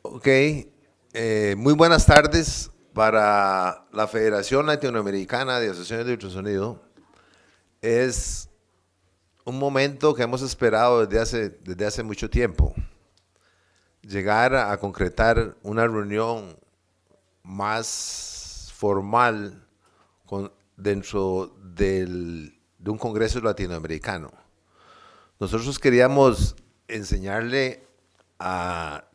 Ok, muy buenas tardes para la Federación Latinoamericana de Asociaciones de Ultrasonido. Es un momento que hemos esperado desde hace mucho tiempo. Llegar a concretar una reunión más formal dentro de un congreso latinoamericano. Nosotros queríamos enseñarle a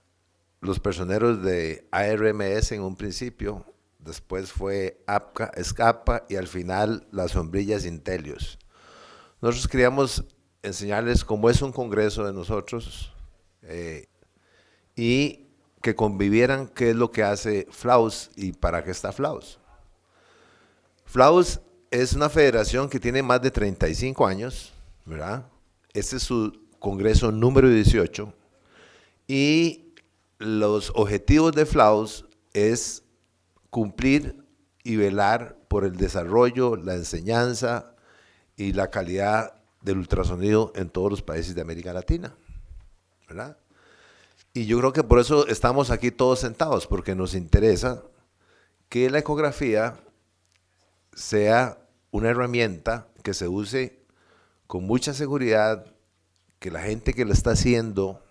los personeros de Acomesf en un principio, después fue Escapa y al final las sombrillas Intelios. Nosotros queríamos enseñarles cómo es un congreso de nosotros y que convivieran qué es lo que hace FLAUS y para qué está FLAUS. FLAUS es una federación que tiene más de 35 años, ¿verdad? Este es su congreso número 18 y los objetivos de FLAUS es cumplir y velar por el desarrollo, la enseñanza y la calidad del ultrasonido en todos los países de América Latina, ¿verdad? Y yo creo que por eso estamos aquí todos sentados, porque nos interesa que la ecografía sea una herramienta que se use con mucha seguridad, que la gente que lo está haciendo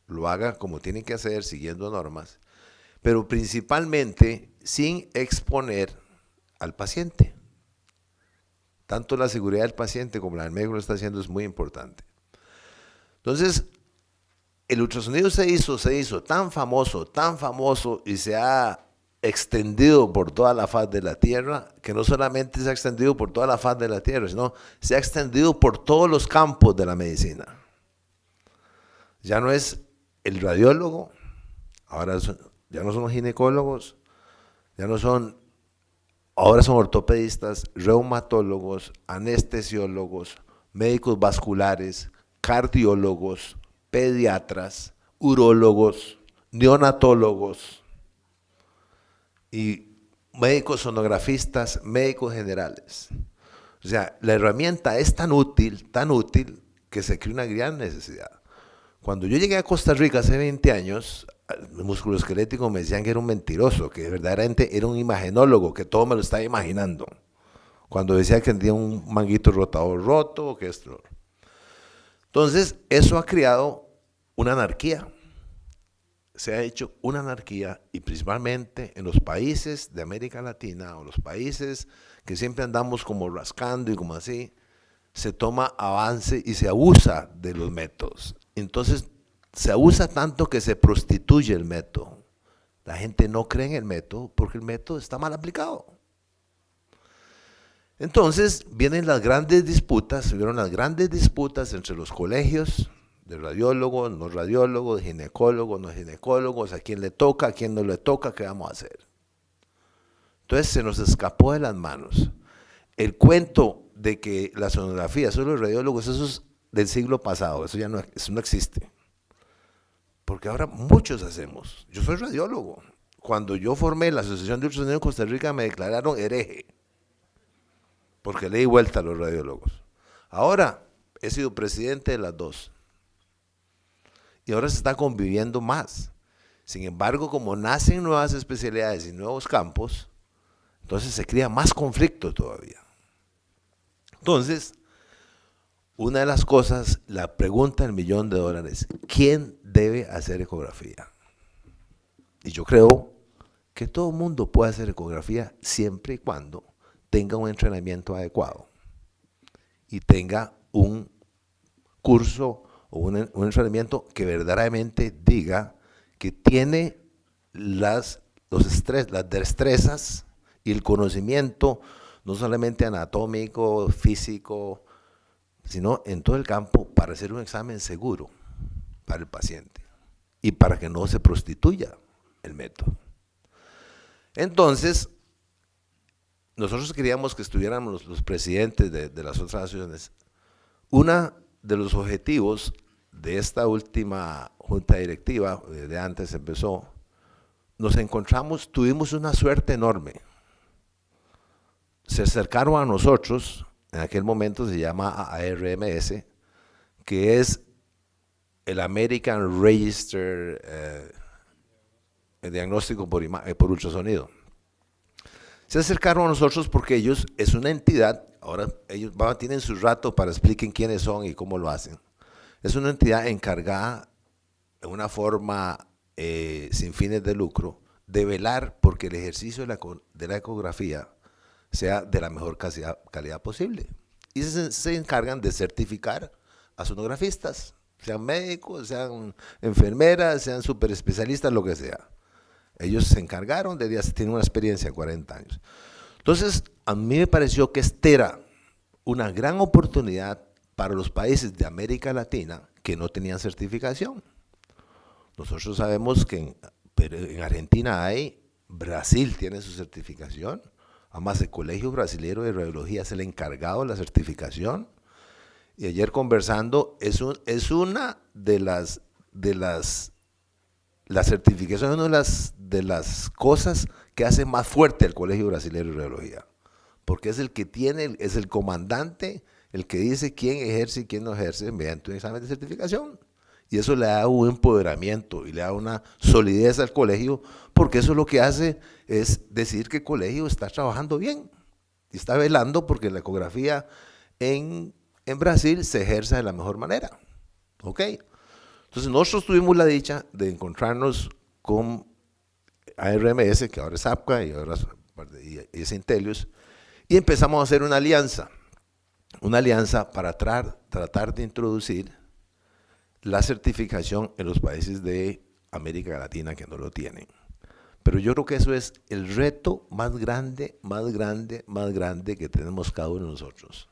lo haga como tiene que hacer, siguiendo normas, pero principalmente sin exponer al paciente. Tanto la seguridad del paciente como la del médico lo está haciendo es muy importante. Entonces, el ultrasonido se hizo tan famoso y se ha extendido por toda la faz de la Tierra, que no solamente se ha extendido por toda la faz de la Tierra, sino se ha extendido por todos los campos de la medicina. Ya no es el radiólogo, ahora ya no son los ginecólogos, ahora son ortopedistas, reumatólogos, anestesiólogos, médicos vasculares, cardiólogos, pediatras, urólogos, neonatólogos y médicos sonografistas, médicos generales. O sea, la herramienta es tan útil que se crea una gran necesidad. Cuando yo llegué a Costa Rica hace 20 años, el musculoesquelético me decían que era un mentiroso, que verdaderamente era un imagenólogo, que todo me lo estaba imaginando. Cuando decía que tenía un manguito rotador roto, que esto. Entonces, eso ha creado una anarquía. Se ha hecho una anarquía y principalmente en los países de América Latina o los países que siempre andamos como rascando y como así, se toma avance y se abusa de los métodos. Entonces, se abusa tanto que se prostituye el método. La gente no cree en el método porque el método está mal aplicado. Entonces, vieron las grandes disputas entre los colegios de radiólogos, no radiólogos, de ginecólogos, no ginecólogos, a quién le toca, a quién no le toca, qué vamos a hacer. Entonces, se nos escapó de las manos. El cuento de que la sonografía, solo los radiólogos, eso es del siglo pasado, eso no existe. Porque ahora muchos hacemos. Yo soy radiólogo. Cuando yo formé la Asociación de Ultrasonido en Costa Rica me declararon hereje, porque le di vuelta a los radiólogos. Ahora he sido presidente de las dos. Y ahora se está conviviendo más. Sin embargo, como nacen nuevas especialidades y nuevos campos, entonces se crea más conflicto todavía. Entonces, una de las cosas, la pregunta del $1.000.000, ¿quién debe hacer ecografía? Y yo creo que todo el mundo puede hacer ecografía siempre y cuando tenga un entrenamiento adecuado y tenga un curso o un entrenamiento que verdaderamente diga que tiene las destrezas y el conocimiento no solamente anatómico, físico, sino en todo el campo para hacer un examen seguro para el paciente y para que no se prostituya el método. Entonces, nosotros queríamos que estuvieran los presidentes de las otras asociaciones. Uno de los objetivos de esta última junta directiva, de antes empezó, tuvimos una suerte enorme. Se acercaron a nosotros en aquel momento se llama ARMS, que es el American Register el diagnóstico por ultrasonido. Se acercaron a nosotros porque ellos es una entidad, ahora ellos tienen su rato para expliquen quiénes son y cómo lo hacen. Es una entidad encargada de una forma sin fines de lucro de velar porque el ejercicio de la ecografía sea de la mejor calidad posible. Y se encargan de certificar a sonografistas, sean médicos, sean enfermeras, sean super especialistas, lo que sea. Ellos se encargaron, tienen una experiencia de 40 años. Entonces, a mí me pareció que esta era una gran oportunidad para los países de América Latina que no tenían certificación. Nosotros sabemos que en Argentina hay, Brasil tiene su certificación, además el Colegio Brasilero de Radiología es el encargado de la certificación. Y ayer conversando, es una de la certificación es una de las cosas que hace más fuerte el Colegio Brasilero de Radiología, porque es el que es el comandante, el que dice quién ejerce y quién no ejerce mediante un examen de certificación. Y eso le da un empoderamiento y le da una solidez al colegio, porque eso lo que hace es decir que el colegio está trabajando bien y está velando porque la ecografía en Brasil se ejerce de la mejor manera. ¿Ok? Entonces nosotros tuvimos la dicha de encontrarnos con ARMS, que ahora es APCA y ahora es Intelius, y empezamos a hacer una alianza para tratar de introducir la certificación en los países de América Latina que no lo tienen. Pero yo creo que eso es el reto más grande que tenemos cada uno de nosotros.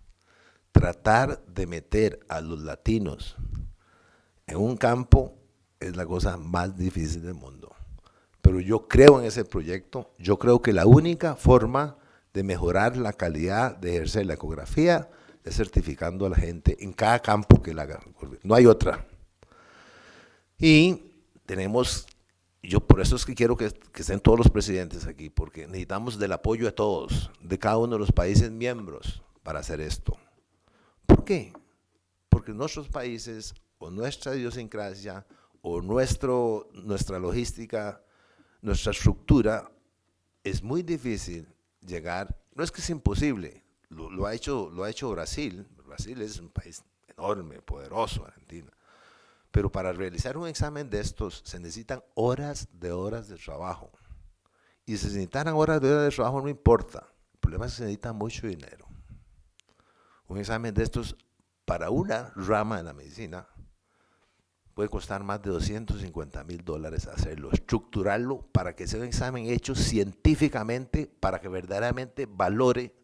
Tratar de meter a los latinos en un campo es la cosa más difícil del mundo. Pero yo creo en ese proyecto. Yo creo que la única forma de mejorar la calidad de ejercer la ecografía es certificando a la gente en cada campo que la haga. No hay otra. Y yo por eso es que quiero que estén todos los presidentes aquí, porque necesitamos del apoyo de todos, de cada uno de los países miembros para hacer esto. ¿Por qué? Porque nuestros países o nuestra idiosincrasia o nuestra logística, nuestra estructura, es muy difícil llegar. No es que es imposible, lo ha hecho Brasil. Brasil es un país enorme, poderoso, Argentina. Pero para realizar un examen de estos se necesitan horas de trabajo. Y si se necesitan horas de trabajo no importa. El problema es que se necesita mucho dinero. Un examen de estos para una rama de la medicina puede costar más de $250,000 hacerlo, estructurarlo para que sea un examen hecho científicamente, para que verdaderamente valore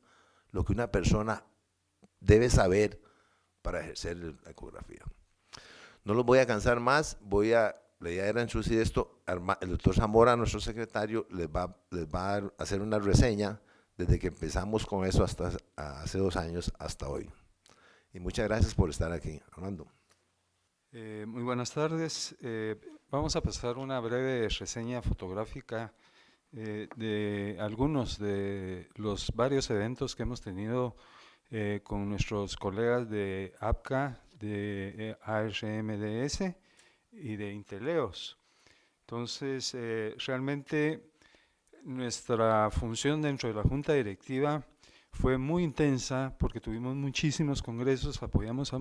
lo que una persona debe saber para ejercer la ecografía. No los voy a cansar más, la idea era introducir esto. El doctor Zamora, nuestro secretario, les va a hacer una reseña desde que empezamos con eso hasta hace 2 años hasta hoy. Y muchas gracias por estar aquí, Armando. Muy buenas tardes. Vamos a pasar una breve reseña fotográfica de algunos de los varios eventos que hemos tenido con nuestros colegas de APCA, de ARMDS y de Inteleos. Entonces, realmente nuestra función dentro de la Junta Directiva fue muy intensa porque tuvimos muchísimos congresos, apoyamos a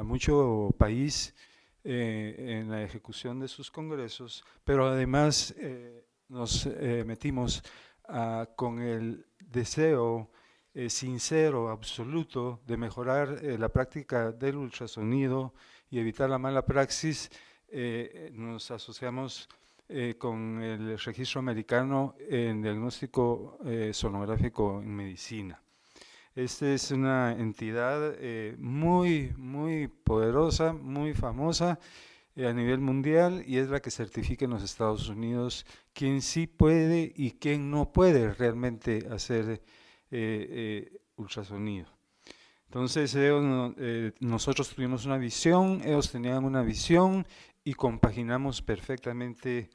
mucho país en la ejecución de sus congresos, pero además nos metimos con el deseo sincero, absoluto, de mejorar la práctica del ultrasonido y evitar la mala praxis. Nos asociamos con el registro americano en diagnóstico sonográfico en medicina. Esta es una entidad muy poderosa, muy famosa a nivel mundial, y es la que certifica en los Estados Unidos quién sí puede y quién no puede realmente hacer ultrasonido. Entonces nosotros tuvimos una visión, ellos tenían una visión y compaginamos perfectamente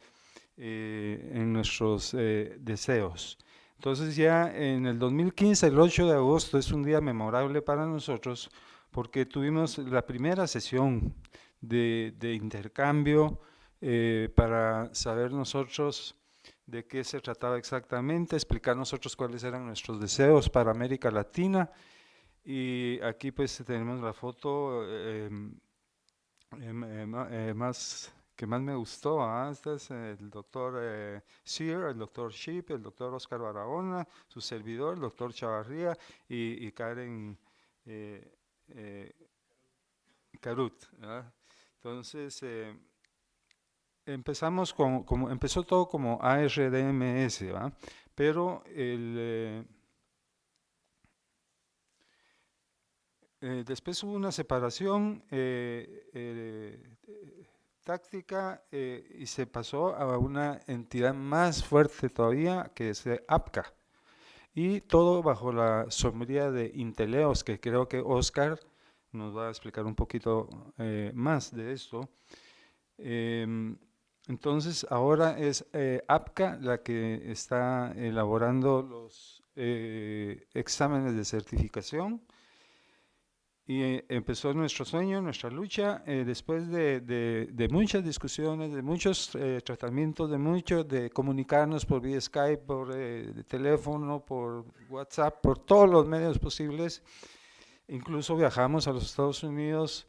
en nuestros deseos. Entonces ya en el 2015, el 8 de agosto, es un día memorable para nosotros porque tuvimos la primera sesión de intercambio para saber nosotros de qué se trataba exactamente, explicar nosotros cuáles eran nuestros deseos para América Latina. Y aquí pues tenemos la foto que más me gustó. Este es el doctor Sear, el doctor Sheep, el doctor Oscar Barahona, su servidor, el doctor Chavarría y Karen eh, eh, Carut, ¿verdad? Entonces, empezó todo como ARDMS, ¿va? Pero después hubo una separación táctica y se pasó a una entidad más fuerte todavía, que es APCA. Y todo bajo la sombría de Inteleos, que creo que Oscar nos va a explicar un poquito más de esto. Entonces, ahora es APCA la que está elaborando los exámenes de certificación. Y empezó nuestro sueño, nuestra lucha, después de muchas discusiones, de muchos tratamientos, de comunicarnos por vía Skype, por teléfono, por WhatsApp, por todos los medios posibles. Incluso viajamos a los Estados Unidos.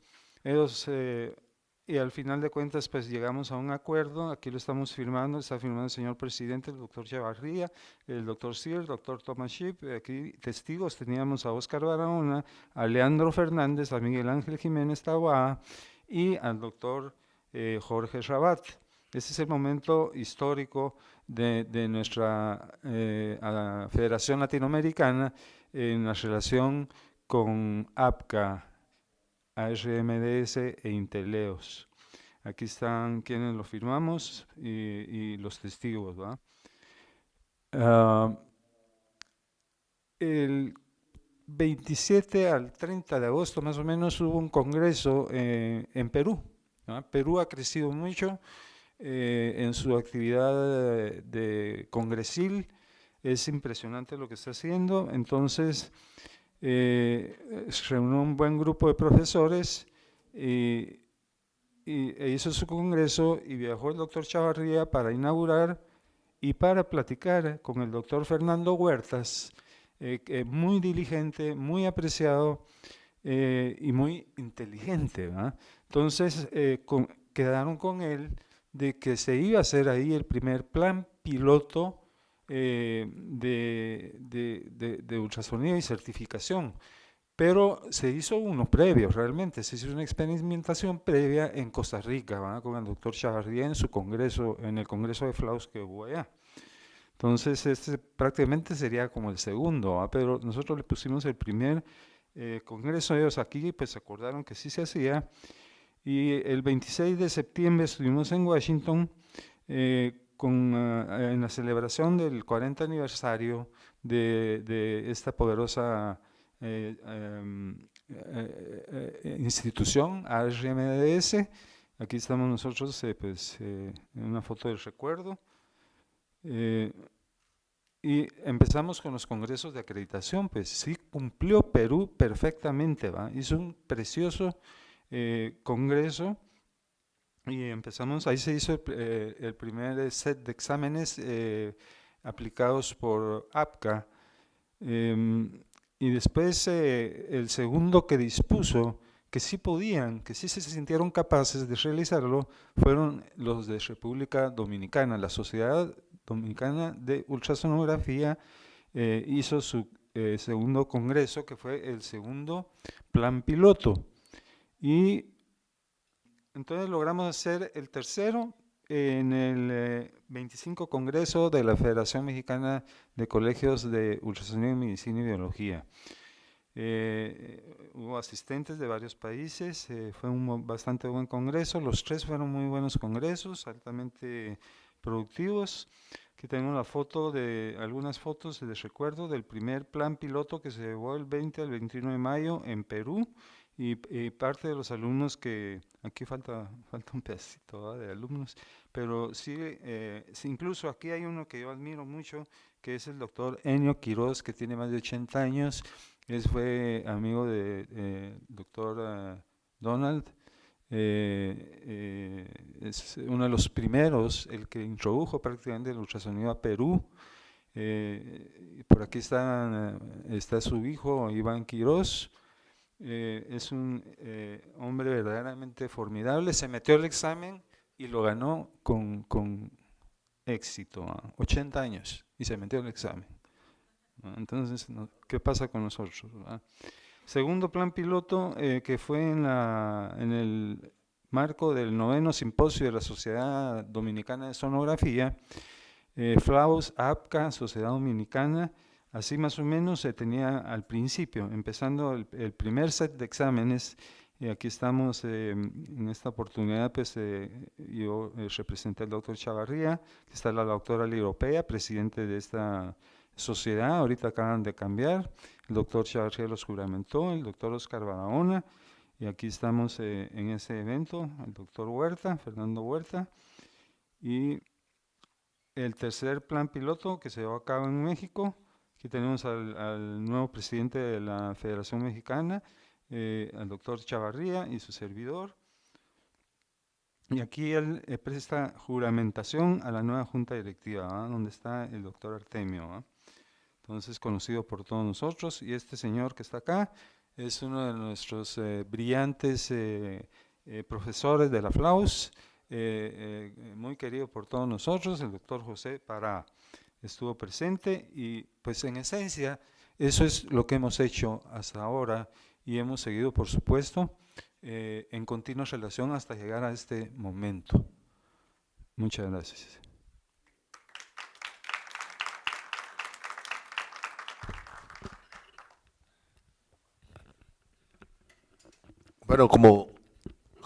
Y al final de cuentas pues llegamos a un acuerdo. Aquí lo estamos firmando, está firmando el señor presidente, el doctor Chavarría, el doctor Sear, el doctor Thomas Sheep. Aquí testigos teníamos a Oscar Barahona, a Leandro Fernández, a Miguel Ángel Jiménez Taboada y al doctor Jorge Rabat. Ese es el momento histórico de nuestra Federación Latinoamericana en la relación con APCA, ARMDS e Inteleos. Aquí están quienes lo firmamos y los testigos, ¿va? El 27 al 30 de agosto más o menos hubo un congreso en Perú, ¿no? Perú ha crecido mucho en su actividad de congresil. Es impresionante lo que está haciendo. Entonces se reunió un buen grupo de profesores e hizo su congreso, y viajó el doctor Chavarría para inaugurar y para platicar con el doctor Fernando Huertas, muy diligente, muy apreciado y muy inteligente, ¿verdad? Entonces quedaron con él de que se iba a hacer ahí el primer plan piloto de ultrasonido y certificación. Pero se hizo uno previo, realmente, se hizo una experimentación previa en Costa Rica, ¿verdad? Con el doctor Chavarría en su congreso, en el congreso de Flaus que hubo allá. Entonces, este prácticamente sería como el segundo, ¿verdad? Pero nosotros le pusimos el primer congreso. Ellos aquí pues se acordaron que sí se hacía, y el 26 de septiembre estuvimos en Washington en la celebración del 40 aniversario de esta poderosa institución, ARMDS. Aquí estamos nosotros en una foto del recuerdo. Y empezamos con los congresos de acreditación. Pues sí cumplió Perú perfectamente, ¿va? Hizo un precioso congreso. Y empezamos, ahí se hizo el primer set de exámenes aplicados por APCA. Y después el segundo que dispuso que sí podían, que sí se sintieron capaces de realizarlo, fueron los de República Dominicana. La Sociedad Dominicana de Ultrasonografía hizo su segundo congreso, que fue el segundo plan piloto. Y entonces logramos hacer el tercero en el 25 Congreso de la Federación Mexicana de Colegios de Ultrasonido, Medicina y Biología. Hubo asistentes de varios países, fue un bastante buen congreso. Los tres fueron muy buenos congresos, altamente productivos. Aquí tenemos algunas fotos de recuerdo del primer plan piloto que se llevó el 20 al 21 de mayo en Perú. Y parte de los alumnos aquí falta un pedacito, ¿verdad?, de alumnos, pero sí, incluso aquí hay uno que yo admiro mucho, que es el doctor Enio Quiroz, que tiene más de 80 años. Él fue amigo de doctor Donald. Es uno de los primeros, el que introdujo prácticamente el ultrasonido a Perú. Por aquí está su hijo, Iván Quiroz. Es un hombre verdaderamente formidable. Se metió al examen y lo ganó con éxito, 80 años, y se metió al examen. Entonces, ¿qué pasa con nosotros? Segundo plan piloto, que fue en el marco del 9º Simposio de la Sociedad Dominicana de Sonografía, FLAUS, APCA, Sociedad Dominicana. Así más o menos se tenía al principio, empezando el primer set de exámenes. Aquí estamos en esta oportunidad, pues yo representé al doctor Chavarría, que está la doctora Liropea, presidente de esta sociedad, ahorita acaban de cambiar. El doctor Chavarría los juramentó, el doctor Oscar Barahona, y aquí estamos en ese evento, el doctor Huerta, Fernando Huerta, y el tercer plan piloto que se llevó a cabo en México. Aquí tenemos al nuevo presidente de la Federación Mexicana, al doctor Chavarría y su servidor. Y aquí él presta juramentación a la nueva junta directiva, donde está el doctor Artemio, entonces conocido por todos nosotros. Y este señor que está acá es uno de nuestros brillantes profesores de la FLAUS, muy querido por todos nosotros, el doctor José Pará. Estuvo presente y pues en esencia eso es lo que hemos hecho hasta ahora y hemos seguido, por supuesto, en continua relación hasta llegar a este momento. Muchas gracias. Bueno, como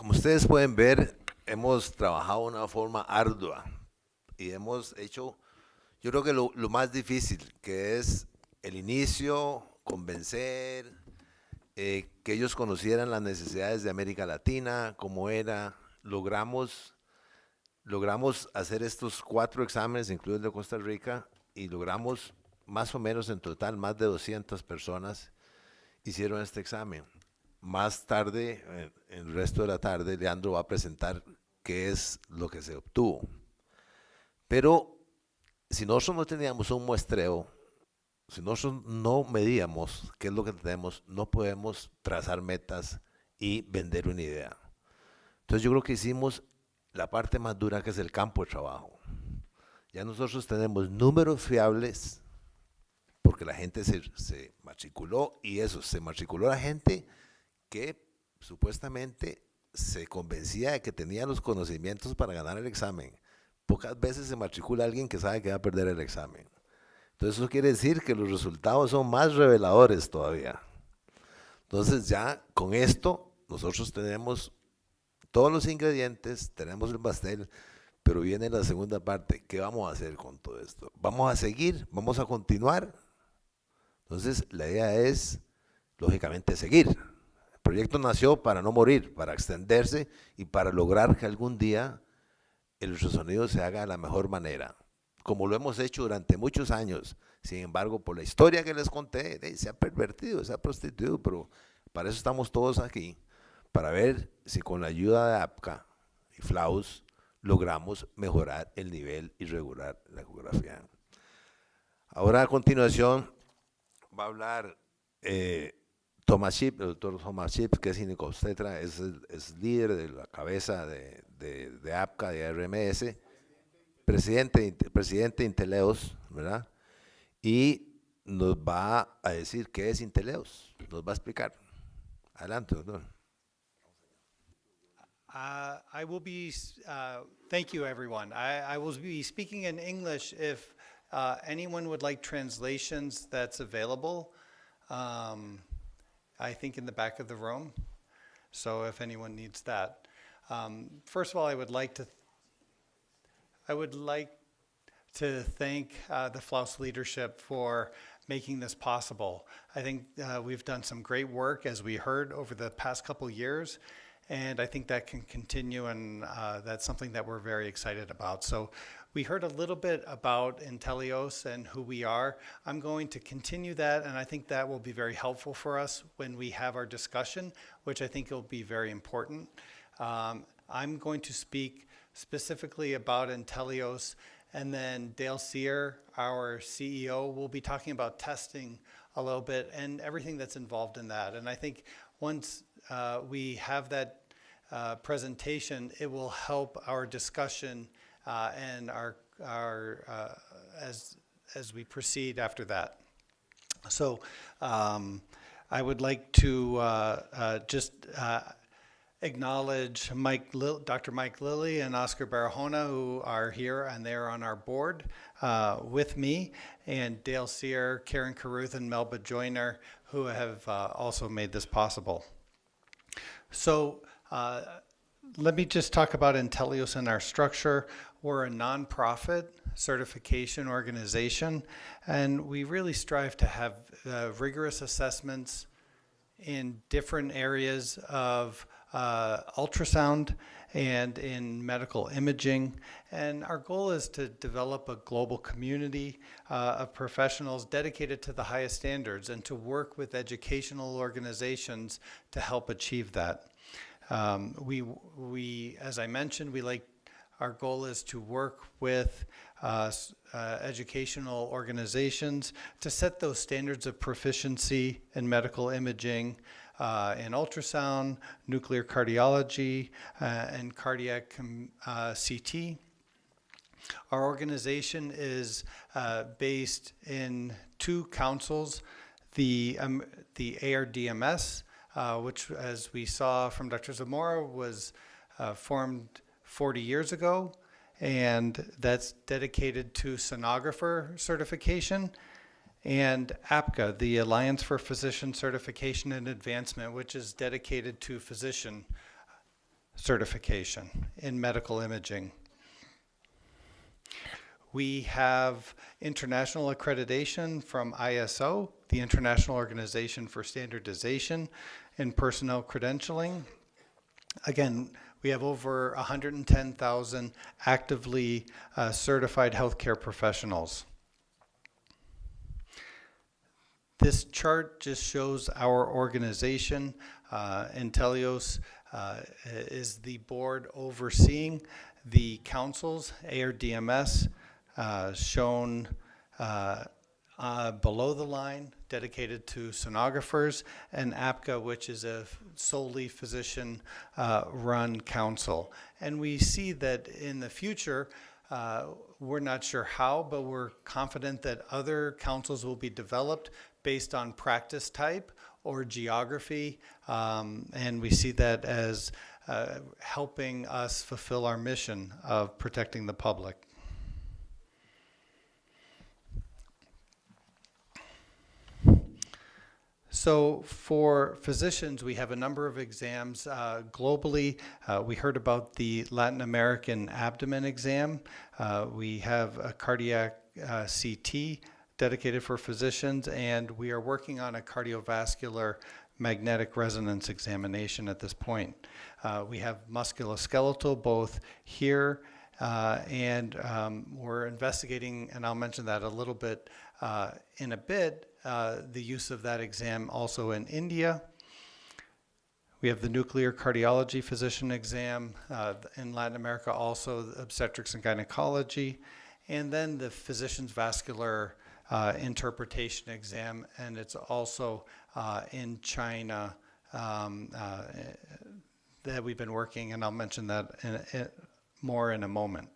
ustedes pueden ver, hemos trabajado de una forma ardua y hemos hecho, yo creo que lo más difícil, que es el inicio, convencer, que ellos conocieran las necesidades de América Latina, cómo era. Logramos hacer estos 4 exámenes, incluido el de Costa Rica, y logramos más o menos en total, más de 200 personas hicieron este examen. Más tarde, en el resto de la tarde, Leandro va a presentar qué es lo que se obtuvo. Pero si nosotros no teníamos un muestreo, si nosotros no medíamos qué es lo que tenemos, no podemos trazar metas y vender una idea. Entonces yo creo que hicimos la parte más dura, que es el campo de trabajo. Ya nosotros tenemos números fiables, porque la gente se matriculó, y eso, se matriculó la gente que supuestamente se convencía de que tenía los conocimientos para ganar el examen. Pocas veces se matricula alguien que sabe que va a perder el examen. Entonces eso quiere decir que los resultados son más reveladores todavía. Entonces ya con esto nosotros tenemos todos los ingredientes, tenemos el pastel, pero viene la segunda parte. ¿Qué vamos a hacer con todo esto? ¿Vamos a seguir? ¿Vamos a continuar? Entonces la idea es, lógicamente, seguir. El proyecto nació para no morir, para extenderse y para lograr que algún día el ultrasonido se haga de la mejor manera, como lo hemos hecho durante muchos años. Sin embargo, por la historia que les conté, se ha pervertido, se ha prostituido, pero para eso estamos todos aquí, para ver si con la ayuda de APCA y FLAUS logramos mejorar el nivel y regular la ecografía. Ahora a continuación va a hablar Thomas Ship, el doctor Thomas Ship, que es ginecobstetra, es líder de la cabeza de APCA, de RMS, presidente de Inteleos, ¿verdad? Y nos va a decir qué es Inteleos, nos va a explicar. Adelante, doctor. I will be, thank you everyone. I will be speaking in English. If anyone would like translations, that's available. I think in the back of the room. So if anyone needs that. First of all, I would like to thank the FLAUS leadership for making this possible. I think we've done some great work, as we heard, over the past couple years, and I think that can continue, and that's something that we're very excited about. So we heard a little bit about Intelios and who we are. I'm going to continue that, and I think that will be very helpful for us when we have our discussion, which I think will be very important. I'm going to speak specifically about Intelios, and then Dale Sear, our CEO, will be talking about testing a little bit and everything that's involved in that. And I think once we have that presentation, it will help our discussion and as we proceed after that. So I would like to just acknowledge Dr. Mike Lilly and Oscar Barahona, who are here, and they're on our board with me, and Dale Sear, Karen Carruth, and Melba Joyner, who have also made this possible. So let me just talk about Intelios and our structure. We're a nonprofit certification organization, and we really strive to have rigorous assessments in different areas of ultrasound and in medical imaging. And our goal is to develop a global community of professionals dedicated to the highest standards and to work with educational organizations to help achieve that. We, as I mentioned, our goal is to work with educational organizations to set those standards of proficiency in medical imaging, in ultrasound, nuclear cardiology, and cardiac CT. Our organization is based in 2 councils, the ARDMS, which, as we saw from Dr. Zamora, was formed 40 years ago, and that's dedicated to sonographer certification, and APCA, the Alliance for Physician Certification and Advancement, which is dedicated to physician certification in medical imaging. We have international accreditation from ISO, the International Organization for Standardization in Personnel Credentialing. Again, we have over 110,000 actively certified healthcare professionals. This chart just shows our organization. Intelios is the board overseeing the councils, ARDMS, shown below the line, dedicated to sonographers, and APCA, which is a solely physician-run council. And we see that in the future, we're not sure how, but we're confident that other councils will be developed based on practice type or geography, and we see that as helping us fulfill our mission of protecting the public. So for physicians, we have a number of exams globally. We heard about the Latin American abdomen exam. We have a cardiac CT dedicated for physicians, and we are working on a cardiovascular magnetic resonance examination at this point. We have musculoskeletal both here and we're investigating, and I'll mention that a little bit in a bit, the use of that exam also in India. We have the nuclear cardiology physician exam in Latin America, also obstetrics and gynecology, and then the physician's vascular interpretation exam, and it's also in China that we've been working, and I'll mention that more in a moment.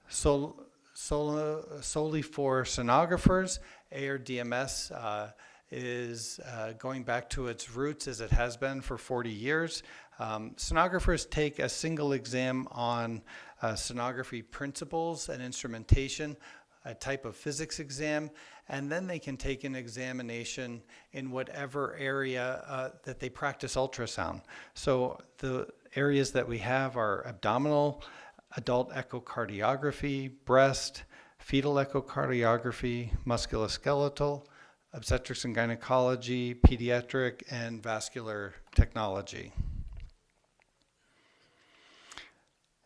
So solely for sonographers, ARDMS is going back to its roots as it has been for 40 years. Sonographers take a single exam on sonography principles and instrumentation, a type of physics exam, and then they can take an examination in whatever area that they practice ultrasound. So the areas that we have are abdominal, adult echocardiography, breast, fetal echocardiography, musculoskeletal, obstetrics and gynecology, pediatric, and vascular technology.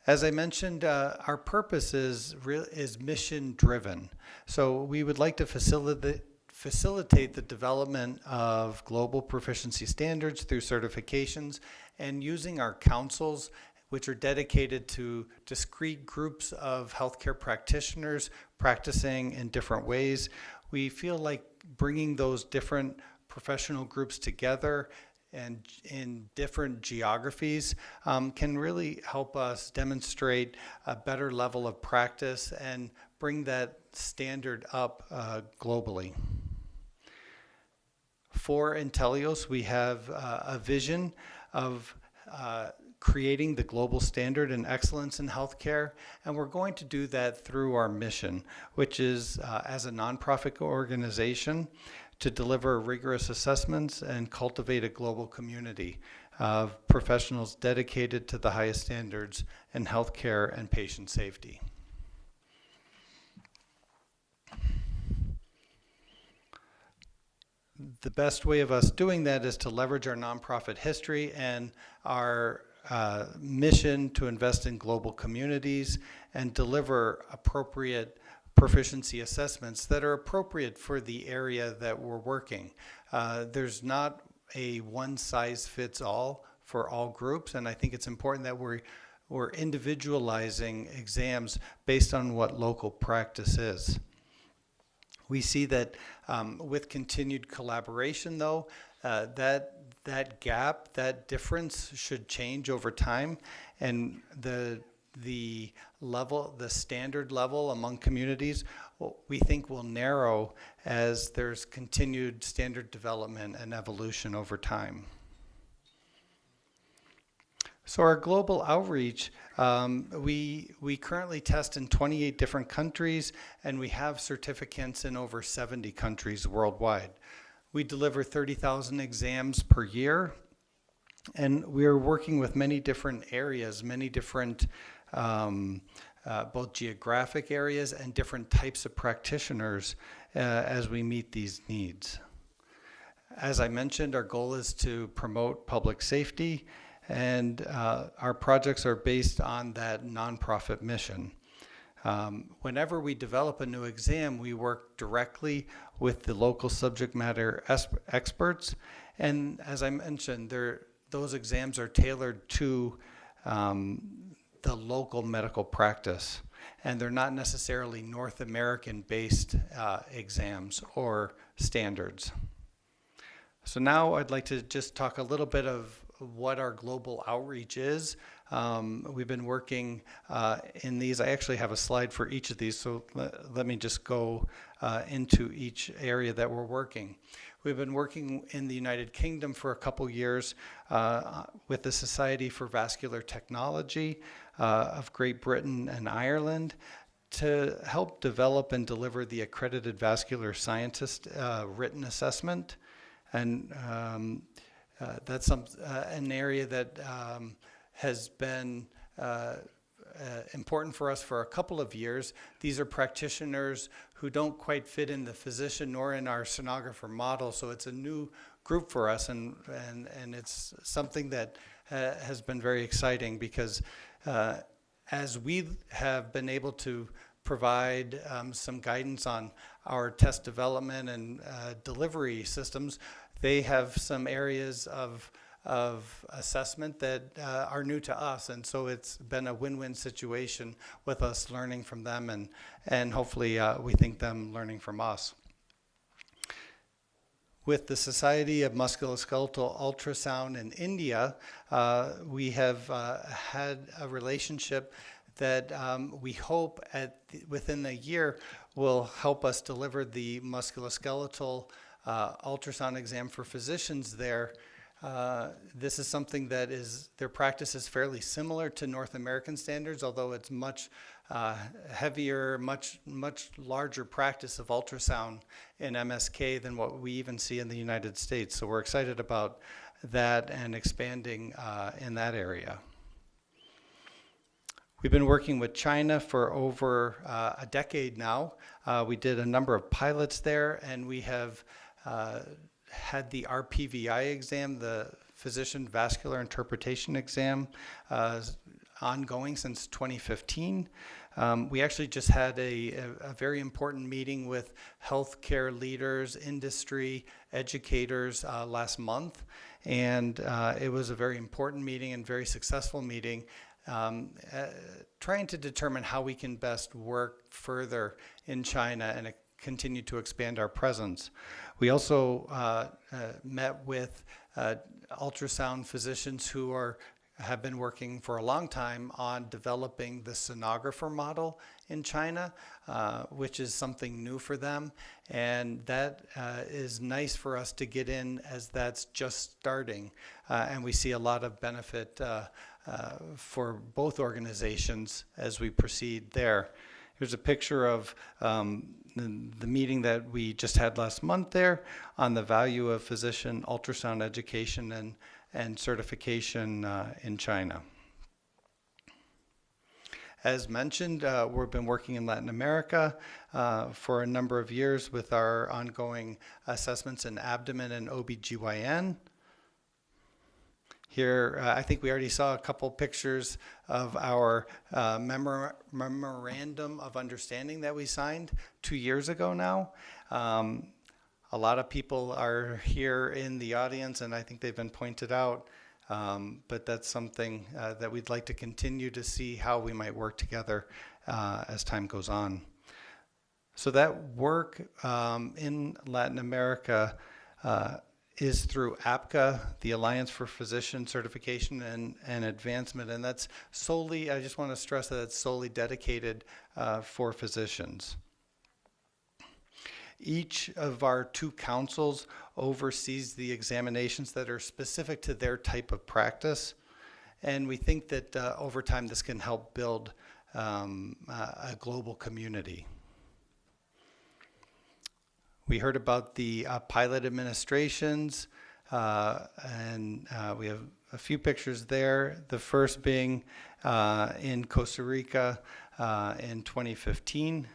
As I mentioned, our purpose is mission driven. So we would like to facilitate the development of global proficiency standards through certifications and using our councils, which are dedicated to discrete groups of healthcare practitioners practicing in different ways. We feel like bringing those different professional groups together and in different geographies can really help us demonstrate a better level of practice and bring that standard up globally. For Intellios, we have a vision of creating the global standard and excellence in healthcare, and we're going to do that through our mission, which is as a nonprofit organization to deliver rigorous assessments and cultivate a global community of professionals dedicated to the highest standards in healthcare and patient safety. The best way of us doing that is to leverage our nonprofit history and our mission to invest in global communities and deliver appropriate proficiency assessments that are appropriate for the area that we're working. There's not a one-size-fits-all for all groups, and I think it's important that we're individualizing exams based on what local practice is. We see that with continued collaboration, though, that gap, that difference should change over time, and the standard level among communities, we think will narrow as there's continued standard development and evolution over time. So our global outreach, we currently test in 28 different countries, and we have certificates in over 70 countries worldwide. We deliver 30,000 exams per year, and we're working with many different areas, many different both geographic areas and different types of practitioners as we meet these needs. As I mentioned, our goal is to promote public safety, and our projects are based on that nonprofit mission. Whenever we develop a new exam, we work directly with the local subject matter experts, and as I mentioned, those exams are tailored to the local medical practice, and they're not necessarily North American-based exams or standards. So now I'd like to just talk a little bit of what our global outreach is. We've been working in these. I actually have a slide for each of these, so let me just go into each area that we're working. We've been working in the United Kingdom for a couple years with the Society for Vascular Technology of Great Britain and Ireland to help develop and deliver the accredited vascular scientist written assessment. And that's an area that has been important for us for a couple of years. These are practitioners who don't quite fit in the physician nor in our sonographer model, so it's a new group for us, and it's something that has been very exciting because as we have been able to provide some guidance on our test development and delivery systems, they have some areas of assessment that are new to us, and so it's been a win-win situation with us learning from them and hopefully we think them learning from us. With the Society of Musculoskeletal Ultrasound in India, we have had a relationship that we hope within a year will help us deliver the musculoskeletal ultrasound exam for physicians there. This is something that their practice is fairly similar to North American standards, although it's much heavier, much larger practice of ultrasound in MSK than what we even see in the United States. So we're excited about that and expanding in that area. We've been working with China for over a decade now. We did a number of pilots there, and we have had the RPVI exam, the Physician Vascular Interpretation exam, ongoing since 2015. We actually just had a very important meeting with healthcare leaders, industry, educators last month, and it was a very important meeting and very successful meeting, trying to determine how we can best work further in China and continue to expand our presence. We also met with ultrasound physicians who have been working for a long time on developing the sonographer model in China, which is something new for them. And that is nice for us to get in as that's just starting. And we see a lot of benefit for both organizations as we proceed there. Here's a picture of the meeting that we just had last month there on the value of physician ultrasound education and certification in China. As mentioned, we've been working in Latin America for a number of years with our ongoing assessments in abdomen and OBGYN. Here, I think we already saw a couple pictures of our memorandum of understanding that we signed 2 years ago now. A lot of people are here in the audience, and I think they've been pointed out, but that's something that we'd like to continue to see how we might work together as time goes on. So that work in Latin America is through APCA, the Alliance for Physician Certification and Advancement, and that's solely, I just want to stress that it's solely dedicated for physicians. Each of our 2 councils oversees the examinations that are specific to their type of practice, and we think that over time this can help build a global community. We heard about the pilot administrations, and we have a few pictures there. The first being in Costa Rica in 2015.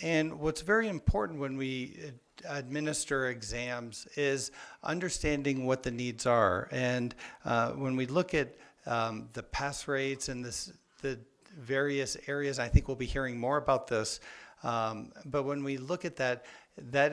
And what's very important when we administer exams is understanding what the needs are. And when we look at the pass rates and the various areas, I think we'll be hearing more about this, but when we look at that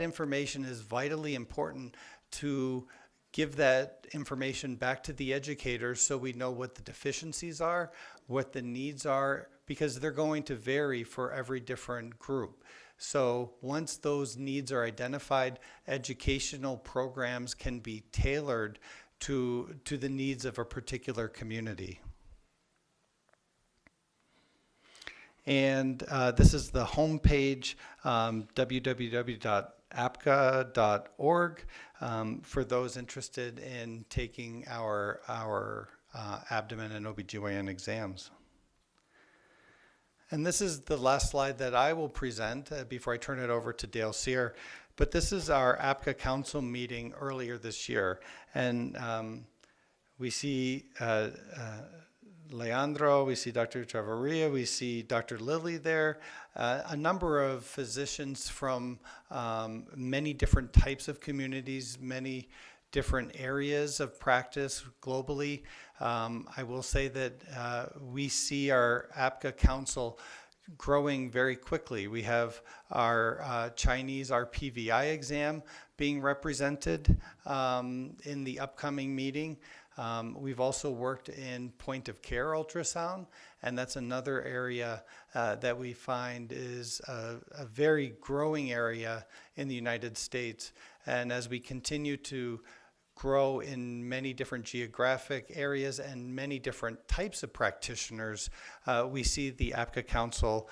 information is vitally important to give that information back to the educators so we know what the deficiencies are, what the needs are, because they're going to vary for every different group. So once those needs are identified, educational programs can be tailored to the needs of a particular community. And this is the homepage, www.apca.org, for those interested in taking our abdomen and OBGYN exams. And this is the last slide that I will present before I turn it over to Dale Sear. But this is our APCA Council meeting earlier this year. And we see Leandro, we see Dr. Chavarria, we see Dr. Lilly there, a number of physicians from many different types of communities, many different areas of practice globally. I will say that we see our APCA Council growing very quickly. We have our Chinese RPVI exam being represented in the upcoming meeting. We've also worked in point of care ultrasound, and that's another area that we find is a very growing area in the United States. And as we continue to grow in many different geographic areas and many different types of practitioners, we see the APCA Council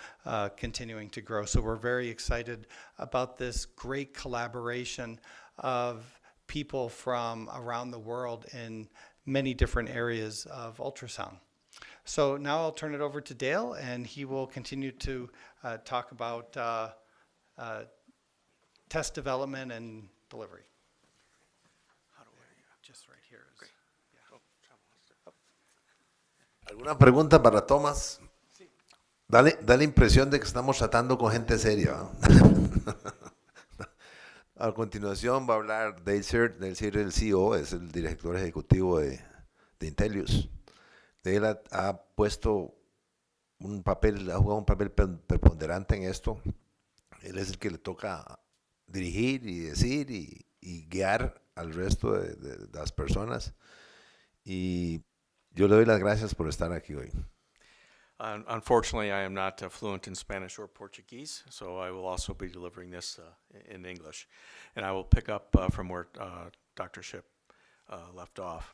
continuing to grow. So we're very excited about this great collaboration of people from around the world in many different areas of ultrasound. So now I'll turn it over to Dale, and he will continue to talk about test development and delivery. just right here is. ¿Alguna pregunta para Tomás? Da la impresión de que estamos tratando con gente seria. A continuación va a hablar Dale Sear. Dale Sear es el CEO, es el director ejecutivo de Intelius. Dale ha puesto un papel, ha jugado un papel preponderante en esto. Él es el que le toca dirigir y decir y guiar al resto de las personas. Y yo le doy las gracias por estar aquí hoy. Unfortunately, I am not fluent in Spanish or Portuguese, so I will also be delivering this in English. And I will pick up from where Dr. Ship left off.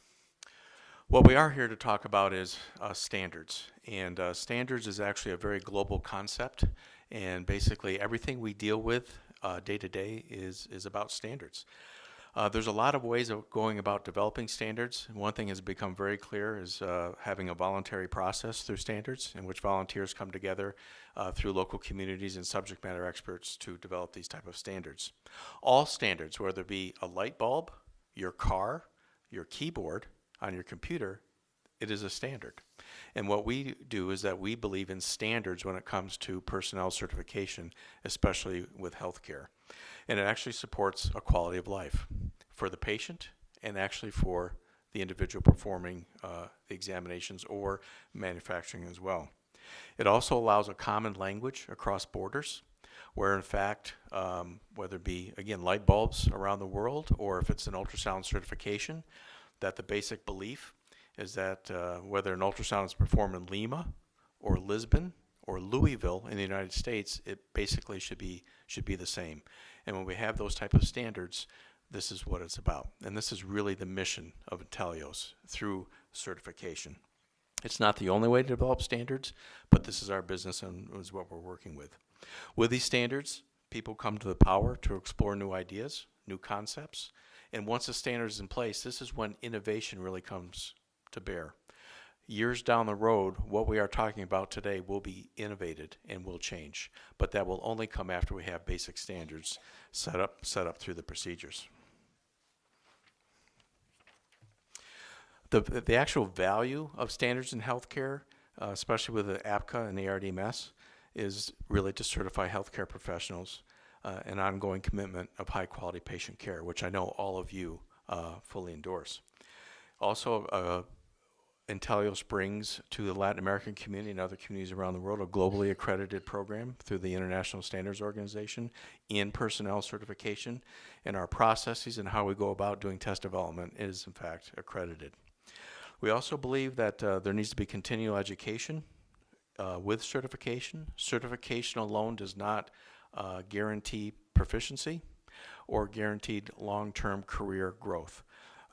What we are here to talk about is standards. And standards is actually a very global concept. And basically everything we deal with day to day is about standards. There's a lot of ways of going about developing standards. One thing has become very clear is having a voluntary process through standards in which volunteers come together through local communities and subject matter experts to develop these type of standards. All standards, whether it be a light bulb, your car, your keyboard on your computer, it is a standard. And what we do is that we believe in standards when it comes to personnel certification, especially with healthcare. And it actually supports a quality of life for the patient and actually for the individual performing the examinations or manufacturing as well. It also allows a common language across borders where in fact, whether it be, again, light bulbs around the world or if it's an ultrasound certification, that the basic belief is that whether an ultrasound is performed in Lima or Lisbon or Louisville in the United States, it basically should be the same. And when we have those type of standards, this is what it's about. And this is really the mission of Intelios through certification. It's not the only way to develop standards, but this is our business and is what we're working with. With these standards, people come to the power to explore new ideas, new concepts. And once the standard is in place, this is when innovation really comes to bear. Years down the road, what we are talking about today will be innovated and will change, but that will only come after we have basic standards set up through the procedures. The actual value of standards in healthcare, especially with the APCA and the ARDMS, is really to certify healthcare professionals an ongoing commitment of high quality patient care, which I know all of you fully endorse. Also, Intelios brings to the Latin American community and other communities around the world a globally accredited program through the International Standards Organization in personnel certification, and our processes and how we go about doing test development is in fact accredited. We also believe that there needs to be continual education with certification. Certification alone does not guarantee proficiency or guaranteed long-term career growth.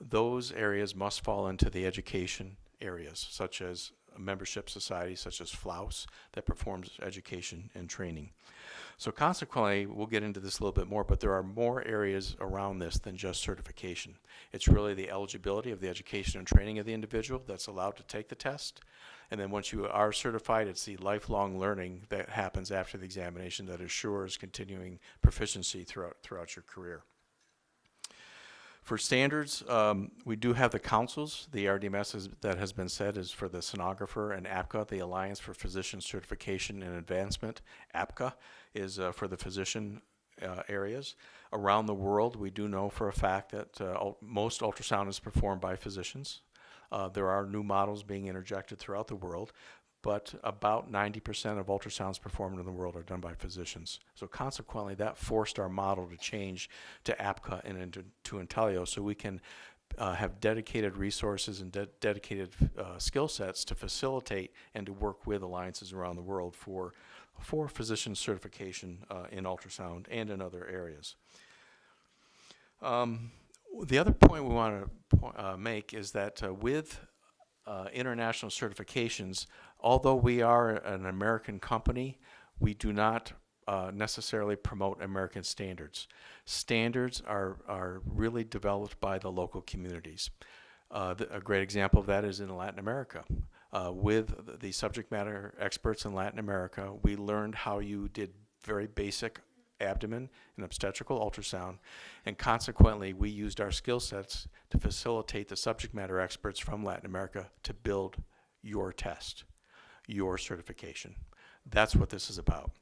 Those areas must fall into the education areas, such as a membership society, such as FLAUS, that performs education and training. So consequently, we'll get into this a little bit more, but there are more areas around this than just certification. It's really the eligibility of the education and training of the individual that's allowed to take the test. And then once you are certified, it's the lifelong learning that happens after the examination that assures continuing proficiency throughout your career. For standards, we do have the councils. The RDMS that has been said is for the sonographer, and APCA, the Alliance for Physician Certification and Advancement. APCA is for the physician areas. Around the world, we do know for a fact that most ultrasound is performed by physicians. There are new models being interjected throughout the world, but about 90% of ultrasounds performed in the world are done by physicians. So consequently, that forced our model to change to APCA and to Intelios so we can have dedicated resources and dedicated skill sets to facilitate and to work with alliances around the world for physician certification in ultrasound and in other areas. The other point we want to make is that with international certifications, although we are an American company, we do not necessarily promote American standards. Standards are really developed by the local communities. A great example of that is in Latin America. With the subject matter experts in Latin America, we learned how you did very basic abdomen and obstetrical ultrasound, and consequently we used our skill sets to facilitate the subject matter experts from Latin America to build your test, your certification. That's what this is about.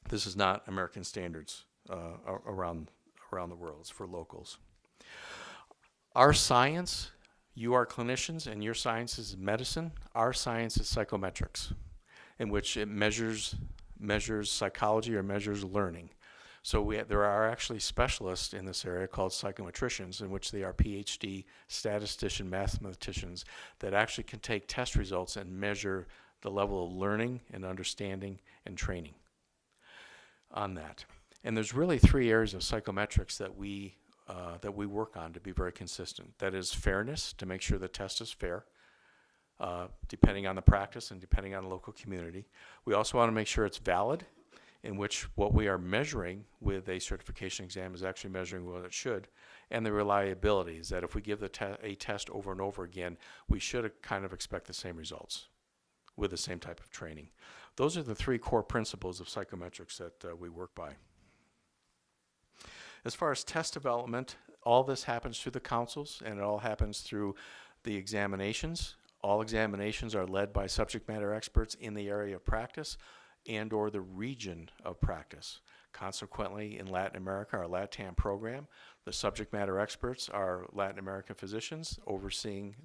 This is not American standards around the world. It's for locals. Our science, you are clinicians and your science is medicine. Our science is psychometrics, in which it measures psychology or measures learning. So there are actually specialists in this area called psychometricians, in which they are PhD statistician mathematicians that actually can take test results and measure the level of learning and understanding and training on that. And there's really 3 areas of psychometrics that we work on to be very consistent. That is fairness, to make sure the test is fair, depending on the practice and depending on the local community. We also want to make sure it's valid, in which what we are measuring with a certification exam is actually measuring what it should, and the reliability is that if we give a test over and over again, we should kind of expect the same results with the same type of training. Those are the 3 core principles of psychometrics that we work by. As far as test development, all this happens through the councils, and it all happens through the examinations. All examinations are led by subject matter experts in the area of practice and or the region of practice. Consequently, in Latin America, our LATAM program, the subject matter experts are Latin American physicians working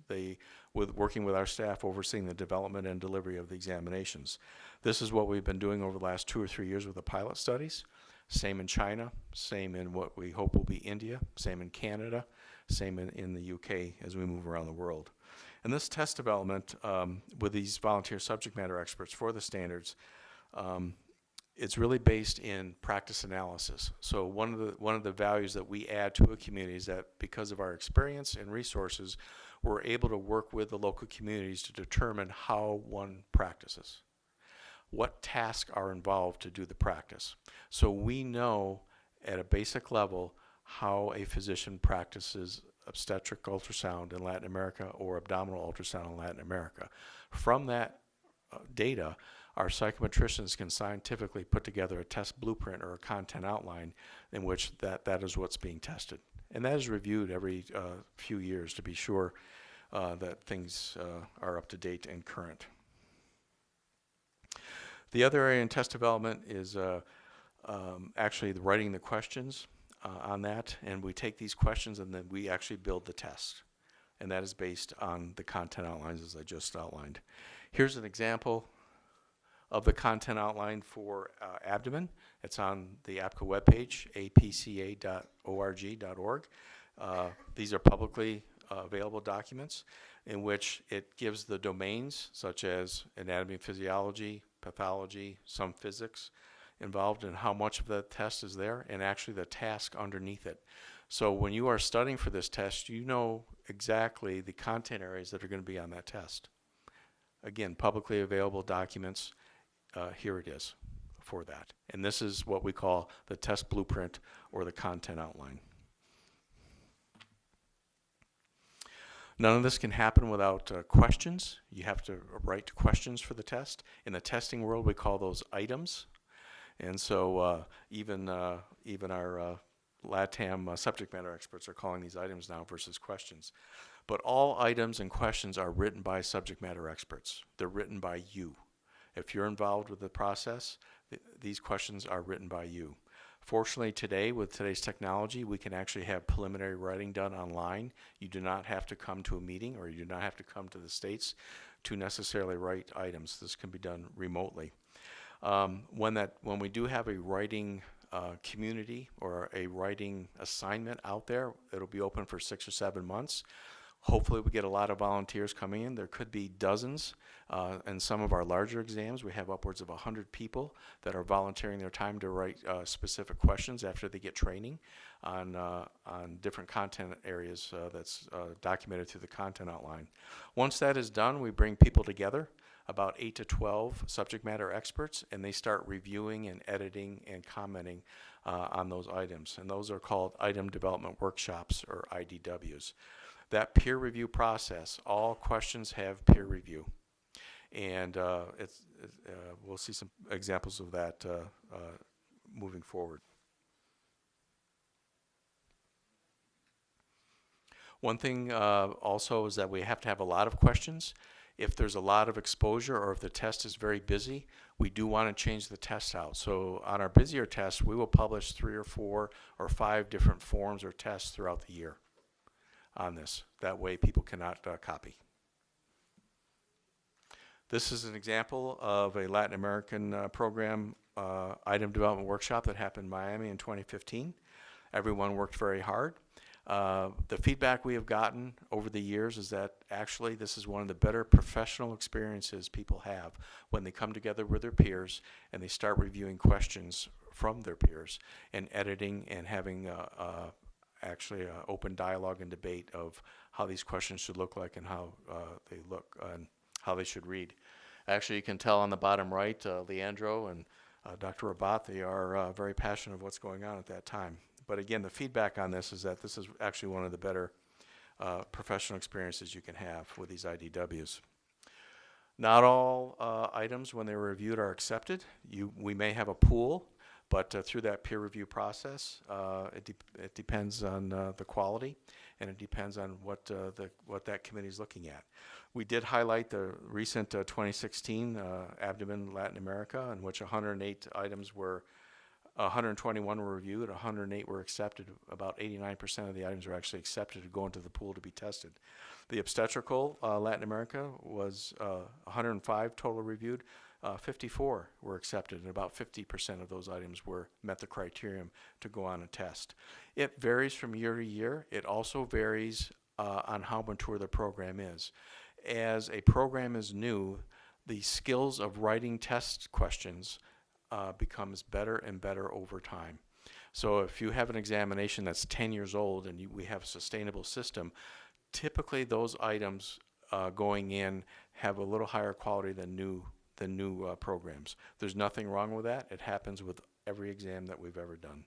with our staff, overseeing the development and delivery of the examinations. This is what we've been doing over the last 2 or 3 years with the pilot studies. Same in China, same in what we hope will be India, same in Canada, same in the UK as we move around the world. And this test development with these volunteer subject matter experts for the standards, it's really based in practice analysis. So one of the values that we add to a community is that because of our experience and resources, we're able to work with the local communities to determine how one practices. What tasks are involved to do the practice. So we know at a basic level how a physician practices obstetric ultrasound in Latin America or abdominal ultrasound in Latin America. From that data, our psychometricians can scientifically put together a test blueprint or a content outline in which that is what's being tested. And that is reviewed every few years to be sure that things are up to date and current. The other area in test development is actually writing the questions on that, and we take these questions and then we actually build the test. And that is based on the content outlines as I just outlined. Here's an example of the content outline for abdomen. It's on the APCA webpage, apca.org.org. These are publicly available documents in which it gives the domains such as anatomy and physiology, pathology, some physics involved, and how much of the test is there, and actually the task underneath it. So when you are studying for this test, you know exactly the content areas that are going to be on that test. Again, publicly available documents, here it is for that. And this is what we call the test blueprint or the content outline. None of this can happen without questions. You have to write questions for the test. In the testing world, we call those items. And so even our LATAM subject matter experts are calling these items now versus questions. But all items and questions are written by subject matter experts. They're written by you. If you're involved with the process, these questions are written by you. Fortunately today, with today's technology, we can actually have preliminary writing done online. You do not have to come to a meeting, or you do not have to come to the States to necessarily write items. This can be done remotely. When we do have a writing community or a writing assignment out there, it'll be open for 6 or 7 months. Hopefully we get a lot of volunteers coming in. There could be dozens. In some of our larger exams, we have upwards of 100 people that are volunteering their time to write specific questions after they get training on different content areas that's documented through the content outline. Once that is done, we bring people together, about 8 to 12 subject matter experts, and they start reviewing and editing and commenting on those items. And those are called Item Development Workshops, or IDWs. That peer review process, all questions have peer review. And we'll see some examples of that moving forward. One thing also is that we have to have a lot of questions. If there's a lot of exposure or if the test is very busy, we do want to change the test out. So on our busier tests, we will publish 3 or 4 or 5 different forms or tests throughout the year on this. That way people cannot copy. This is an example of a Latin American program item development workshop that happened in Miami in 2015. Everyone worked very hard. The feedback we have gotten over the years is that actually this is one of the better professional experiences people have when they come together with their peers and they start reviewing questions from their peers and editing and having actually an open dialogue and debate of how these questions should look like and how they look and how they should read. Actually, you can tell on the bottom right, Leandro and Dr. Rabat, they are very passionate of what's going on at that time. But again, the feedback on this is that this is actually one of the better professional experiences you can have with these IDWs. Not all items, when they're reviewed, are accepted. We may have a pool, but through that peer review process, it depends on the quality, and it depends on what that committee is looking at. We did highlight the recent 2016 Abdomen Latin America, in which 108 items were 121 were reviewed, 108 were accepted. About 89% of the items were actually accepted to go into the pool to be tested. The obstetrical Latin America was 105 total reviewed. 54 were accepted, and about 50% of those items met the criterion to go on a test. It varies from year to year. It also varies on how mature the program is. As a program is new, the skills of writing test questions becomes better and better over time. So if you have an examination that's 10 years old and we have a sustainable system, typically those items going in have a little higher quality than new programs. There's nothing wrong with that. It happens with every exam that we've ever done.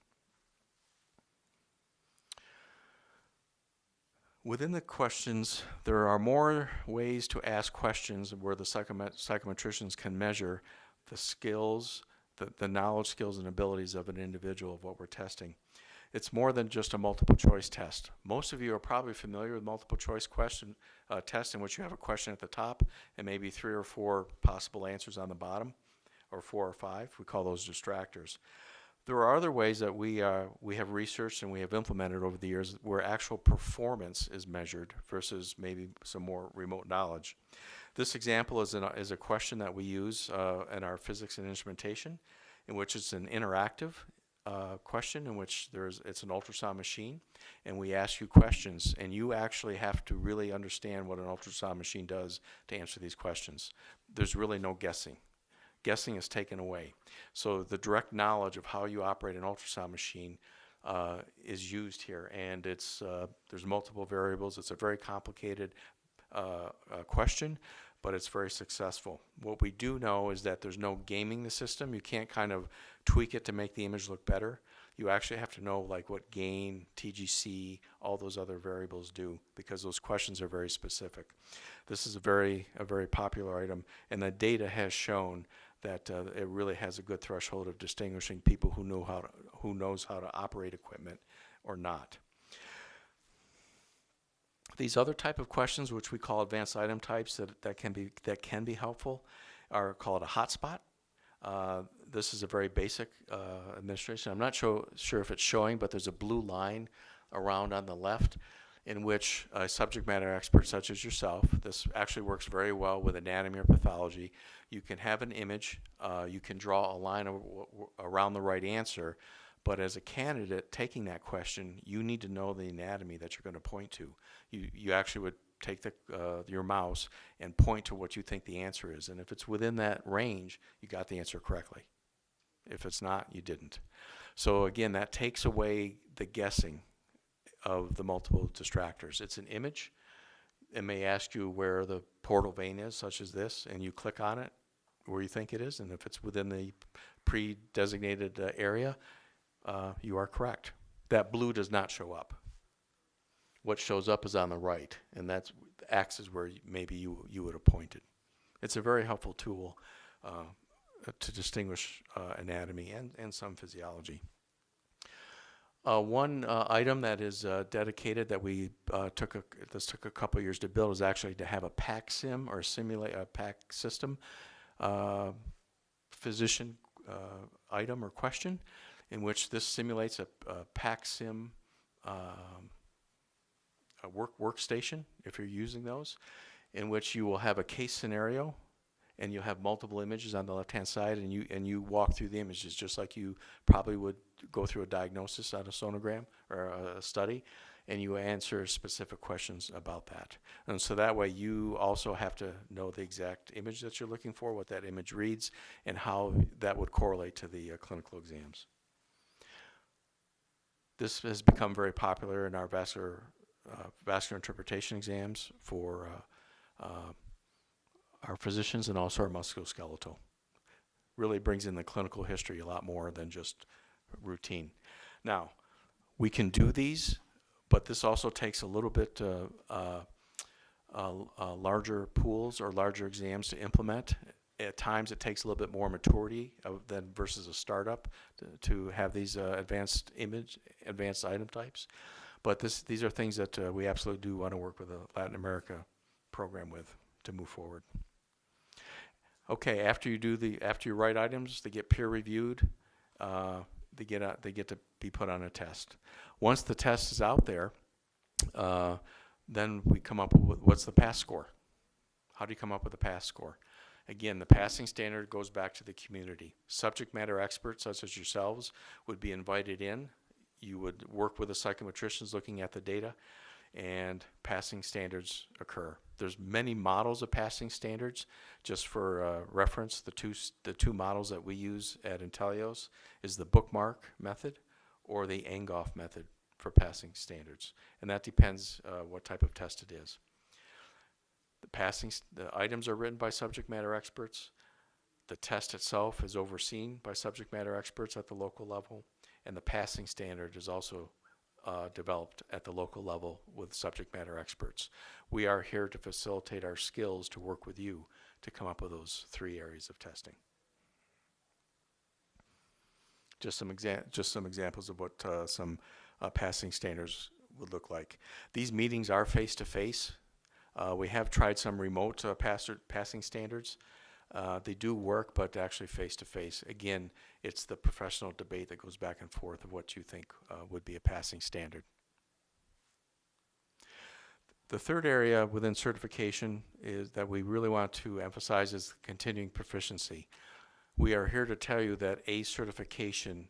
Within the questions, there are more ways to ask questions where the psychometricians can measure the skills, the knowledge, skills, and abilities of an individual of what we're testing. It's more than just a multiple choice test. Most of you are probably familiar with multiple choice question test, in which you have a question at the top and maybe 3 or 4 possible answers on the bottom, or 4 or 5. We call those distractors. There are other ways that we have researched and we have implemented over the years where actual performance is measured versus maybe some more remote knowledge. This example is a question that we use in our physics and instrumentation, in which it's an interactive question in which it's an ultrasound machine, and we ask you questions, and you actually have to really understand what an ultrasound machine does to answer these questions. There's really no guessing. Guessing is taken away. So the direct knowledge of how you operate an ultrasound machine is used here, and there's multiple variables. It's a very complicated question, but it's very successful. What we do know is that there's no gaming the system. You can't kind of tweak it to make the image look better. You actually have to know like what gain, TGC, all those other variables do, because those questions are very specific. This is a very popular item, and the data has shown that it really has a good threshold of distinguishing people who knows how to operate equipment or not. These other type of questions, which we call advanced item types, that can be helpful, are called a hotspot. This is a very basic administration. I'm not sure if it's showing, but there's a blue line around on the left in which a subject matter expert such as yourself, this actually works very well with anatomy or pathology. You can have an image, you can draw a line around the right answer, but as a candidate taking that question, you need to know the anatomy that you're going to point to. You actually would take your mouse and point to what you think the answer is, and if it's within that range, you got the answer correctly. If it's not, you didn't. So again, that takes away the guessing of the multiple distractors. It's an image. It may ask you where the portal vein is, such as this, and you click on it where you think it is, and if it's within the pre-designated area, you are correct. That blue does not show up. What shows up is on the right, and that's acts as where maybe you would have pointed. It's a very helpful tool to distinguish anatomy and some physiology. One item that is dedicated that we took a couple years to build is actually to have a PAC sim or simulate a PAC system physician item or question, in which this simulates a PAC sim a workstation, if you're using those, in which you will have a case scenario, and you'll have multiple images on the left-hand side, and you walk through the images just like you probably would go through a diagnosis on a sonogram or a study, and you answer specific questions about that. And so that way you also have to know the exact image that you're looking for, what that image reads, and how that would correlate to the clinical exams. This has become very popular in our vascular interpretation exams for our physicians and also our musculoskeletal. Really brings in the clinical history a lot more than just routine. Now, we can do these, but this also takes a little bit larger pools or larger exams to implement. At times it takes a little bit more maturity than versus a startup to have these advanced item types. But these are things that we absolutely do want to work with the Latin America program with to move forward. Okay, after you write items, they get peer reviewed. They get to be put on a test. Once the test is out there, then we come up with what's the pass score. How do you come up with a pass score? Again, the passing standard goes back to the community. Subject matter experts such as yourselves would be invited in. You would work with the psychometricians looking at the data, and passing standards occur. There's many models of passing standards. Just for reference, the two models that we use at Intelios is the bookmark method or the Angoff method for passing standards, and that depends what type of test it is. The items are written by subject matter experts. The test itself is overseen by subject matter experts at the local level, and the passing standard is also developed at the local level with subject matter experts. We are here to facilitate our skills to work with you to come up with those 3 areas of testing. Just some examples of what some passing standards would look like. These meetings are face-to-face. We have tried some remote passing standards. They do work, but actually face-to-face. Again, it's the professional debate that goes back and forth of what you think would be a passing standard. The third area within certification is that we really want to emphasize is continuing proficiency. We are here to tell you that a certification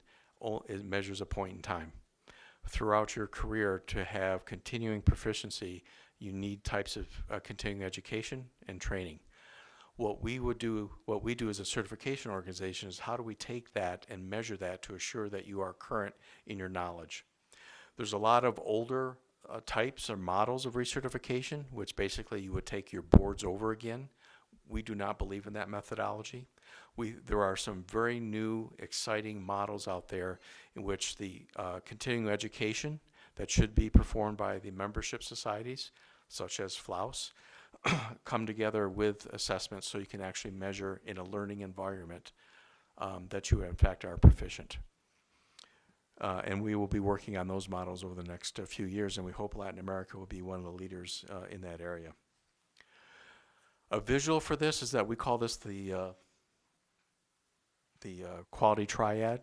measures a point in time. Throughout your career, to have continuing proficiency, you need types of continuing education and training. What we do as a certification organization is how do we take that and measure that to assure that you are current in your knowledge. There's a lot of older types or models of recertification, which basically you would take your boards over again. We do not believe in that methodology. There are some very new, exciting models out there in which the continuing education that should be performed by the membership societies, such as FLAUS, come together with assessments so you can actually measure in a learning environment that you in fact are proficient. And we will be working on those models over the next few years, and we hope Latin America will be one of the leaders in that area. A visual for this is that we call this the quality triad,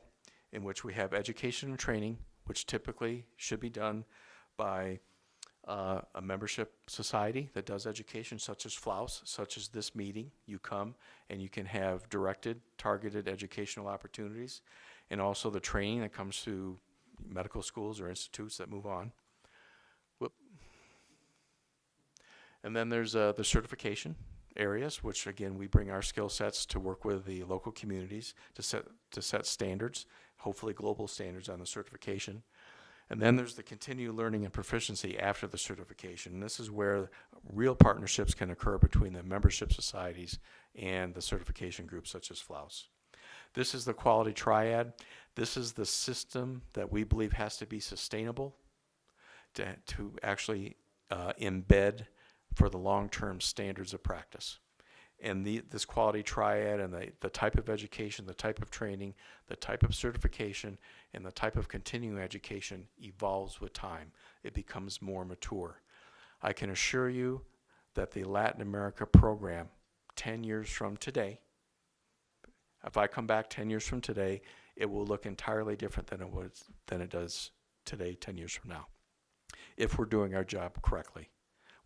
in which we have education and training, which typically should be done by a membership society that does education, such as FLAUS, such as this meeting. You come and you can have directed, targeted educational opportunities, and also the training that comes through medical schools or institutes that move on. And then there's the certification areas, which again, we bring our skill sets to work with the local communities to set standards, hopefully global standards on the certification. And then there's the continued learning and proficiency after the certification. And this is where real partnerships can occur between the membership societies and the certification groups such as FLAUS. This is the quality triad. This is the system that we believe has to be sustainable to actually embed for the long-term standards of practice. And this quality triad and the type of education, the type of training, the type of certification, and the type of continuing education evolves with time. It becomes more mature. I can assure you that the Latin America program 10 years from today, if I come back 10 years from today, it will look entirely different than it does today 10 years from now, if we're doing our job correctly,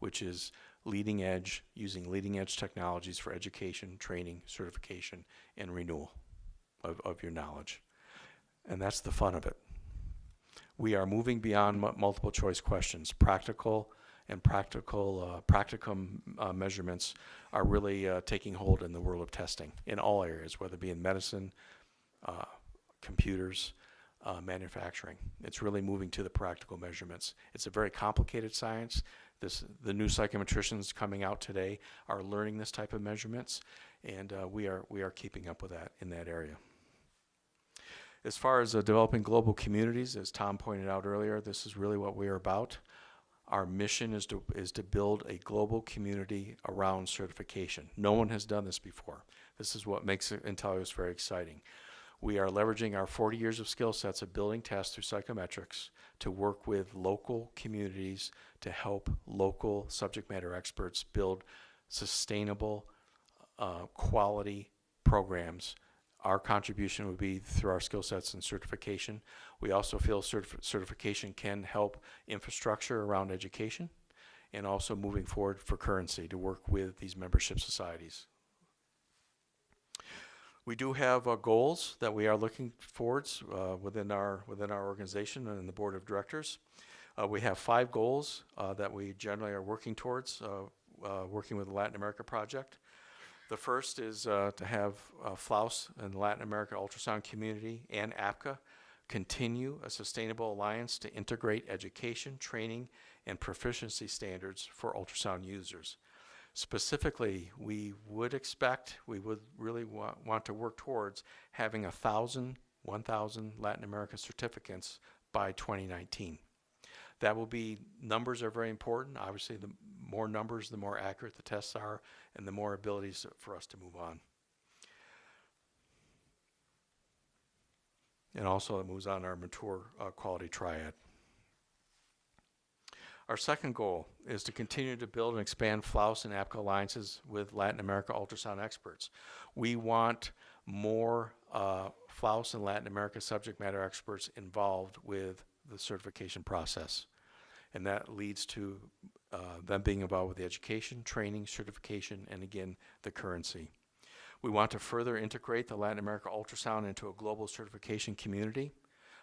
which is leading edge, using leading edge technologies for education, training, certification, and renewal of your knowledge. And that's the fun of it. We are moving beyond multiple choice questions. Practicum measurements are really taking hold in the world of testing in all areas, whether it be in medicine, computers, manufacturing. It's really moving to the practical measurements. It's a very complicated science. The new psychometricians coming out today are learning this type of measurements, and we are keeping up with that in that area. As far as developing global communities, as Tom pointed out earlier, this is really what we are about. Our mission is to build a global community around certification. No one has done this before. This is what makes Intellios very exciting. We are leveraging our 40 years of skill sets of building tests through psychometrics to work with local communities to help local subject matter experts build sustainable, quality programs. Our contribution would be through our skill sets and certification. We also feel certification can help infrastructure around education and also moving forward for currency to work with these membership societies. We do have goals that we are looking towards within our organization and in the board of directors. We have 5 goals that we generally are working towards, working with the Latin America project. The first is to have FLAUS and the Latin America ultrasound community and APCA continue a sustainable alliance to integrate education, training, and proficiency standards for ultrasound users. Specifically, we would really want to work towards having 1,000 Latin American certificates by 2019. That will be, numbers are very important. Obviously, the more numbers, the more accurate the tests are, and the more abilities for us to move on. And also it moves on our mature quality triad. Our second goal is to continue to build and expand FLAUS and APCA alliances with Latin America ultrasound experts. We want more FLAUS and Latin America subject matter experts involved with the certification process. And that leads to them being involved with the education, training, certification, and again, the currency. We want to further integrate the Latin America ultrasound into a global certification community.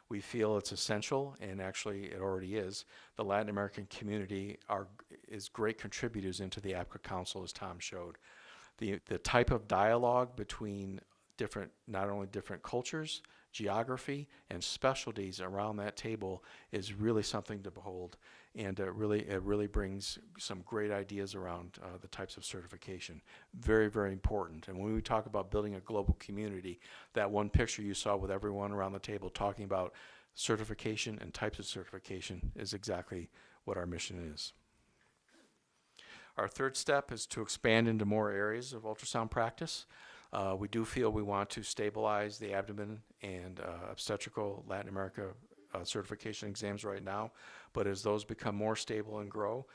We feel it's essential, and actually it already is. The Latin American community is great contributors into the APCA Council, as Tom showed. The type of dialogue between not only different cultures, geography, and specialties around that table is really something to behold, and it really brings some great ideas around the types of certification. Very, very important. And when we talk about building a global community, that one picture you saw with everyone around the table talking about certification and types of certification is exactly what our mission is. Our third step is to expand into more areas of ultrasound practice. We do feel we want to stabilize the abdomen and obstetrical Latin America certification exams right now, but as those become more stable and grow,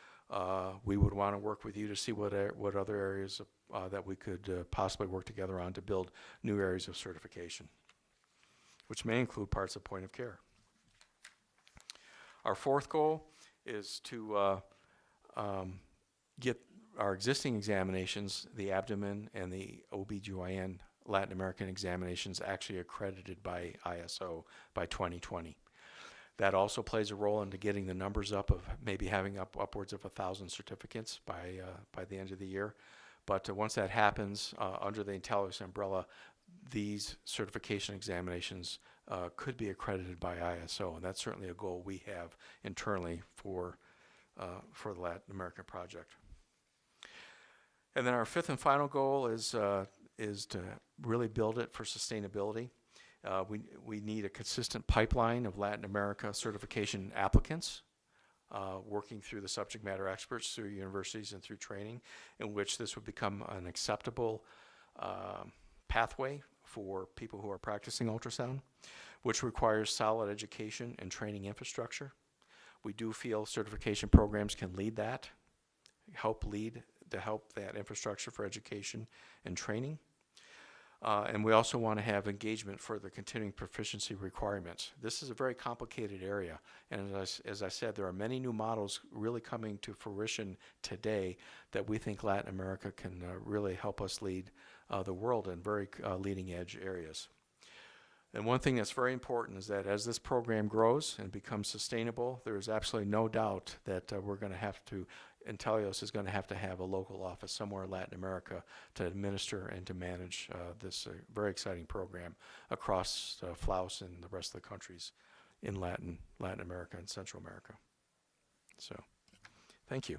we would want to work with you to see what other areas that we could possibly work together on to build new areas of certification, which may include parts of point of care. Our fourth goal is to get our existing examinations, the abdomen and the OBGYN Latin American examinations, actually accredited by ISO by 2020. That also plays a role into getting the numbers up of maybe having upwards of 1,000 certificates by the end of the year. But once that happens, under the Intellios umbrella, these certification examinations could be accredited by ISO, and that's certainly a goal we have internally for the Latin American project. And then our fifth and final goal is to really build it for sustainability. We need a consistent pipeline of Latin America certification applicants working through the subject matter experts through universities and through training, in which this would become an acceptable pathway for people who are practicing ultrasound, which requires solid education and training infrastructure. We do feel certification programs can lead that, help that infrastructure for education and training. And we also want to have engagement for the continuing proficiency requirements. This is a very complicated area, and as I said, there are many new models really coming to fruition today that we think Latin America can really help us lead the world in very leading edge areas. And one thing that's very important is that as this program grows and becomes sustainable, there is absolutely no doubt that we're going to have to, Intellios is going to have a local office somewhere in Latin America to administer and to manage this very exciting program across FLAUS and the rest of the countries in Latin America and Central America. So, thank you.